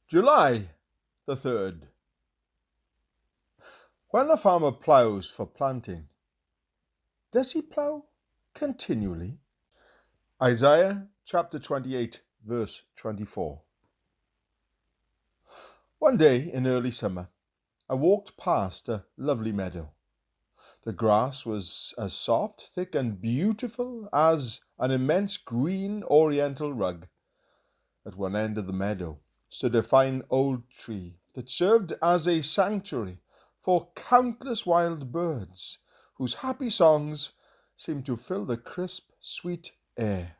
July the 3rd. When a farmer ploughs for planting, does he plough continually? Isaiah chapter 28, verse 24. One day in early summer, I walked past a lovely meadow. The grass was as soft, thick, and beautiful as an immense green oriental rug. At one end of the meadow stood a fine old tree that served as a sanctuary for countless wild birds, whose happy songs seemed to fill the crisp, sweet air.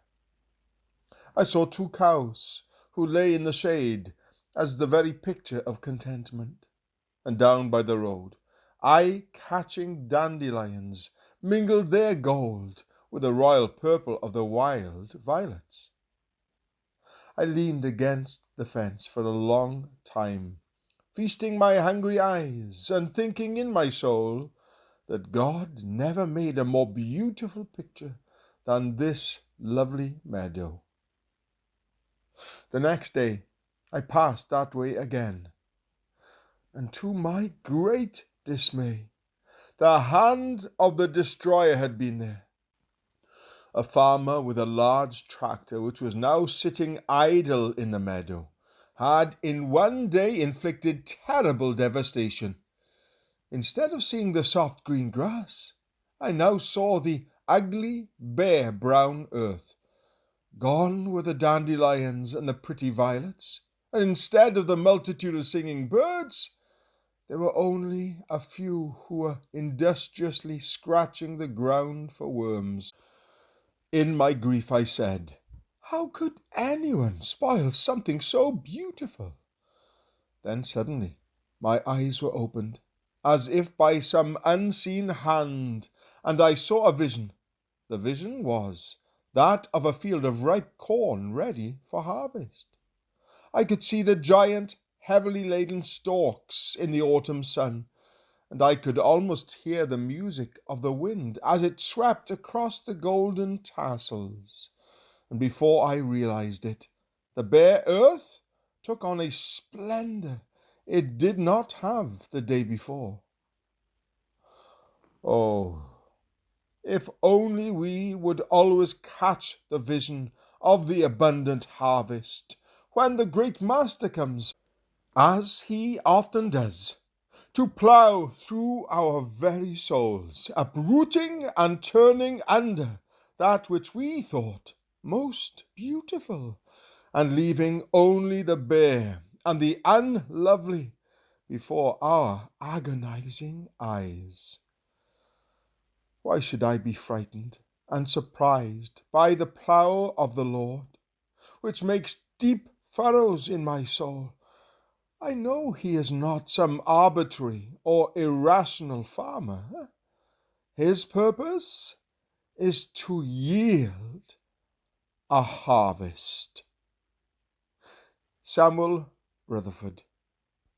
I saw 2 cows who lay in the shade as the very picture of contentment, and down by the road, eye-catching dandelions mingled their gold with the royal purple of the wild violets. I leaned against the fence for a long time, feasting my hungry eyes and thinking in my soul that God never made a more beautiful picture than this lovely meadow. The next day I passed that way again, and to my great dismay, the hand of the destroyer had been there. A farmer with a large tractor, which was now sitting idle in the meadow, had in one day inflicted terrible devastation. Instead of seeing the soft green grass, I now saw the ugly, bare brown earth. Gone were the dandelions and the pretty violets, and instead of the multitude of singing birds, there were only a few who were industriously scratching the ground for worms. In my grief I said, "How could anyone spoil something so beautiful?" Then suddenly my eyes were opened, as if by some unseen hand, and I saw a vision. The vision was that of a field of ripe corn ready for harvest. I could see the giant, heavily laden stalks in the autumn sun, and I could almost hear the music of the wind as it swept across the golden tassels. And before I realized it, the bare earth took on a splendor it did not have the day before. Oh, if only we would always catch the vision of the abundant harvest when the great Master comes, as he often does, to plough through our very souls, uprooting and turning under that which we thought most beautiful, and leaving only the bare and the unlovely before our agonizing eyes. Why should I be frightened and surprised by the plough of the Lord, which makes deep furrows in my soul? I know he is not some arbitrary or irrational farmer. His purpose is to yield a harvest. Samuel Rutherford.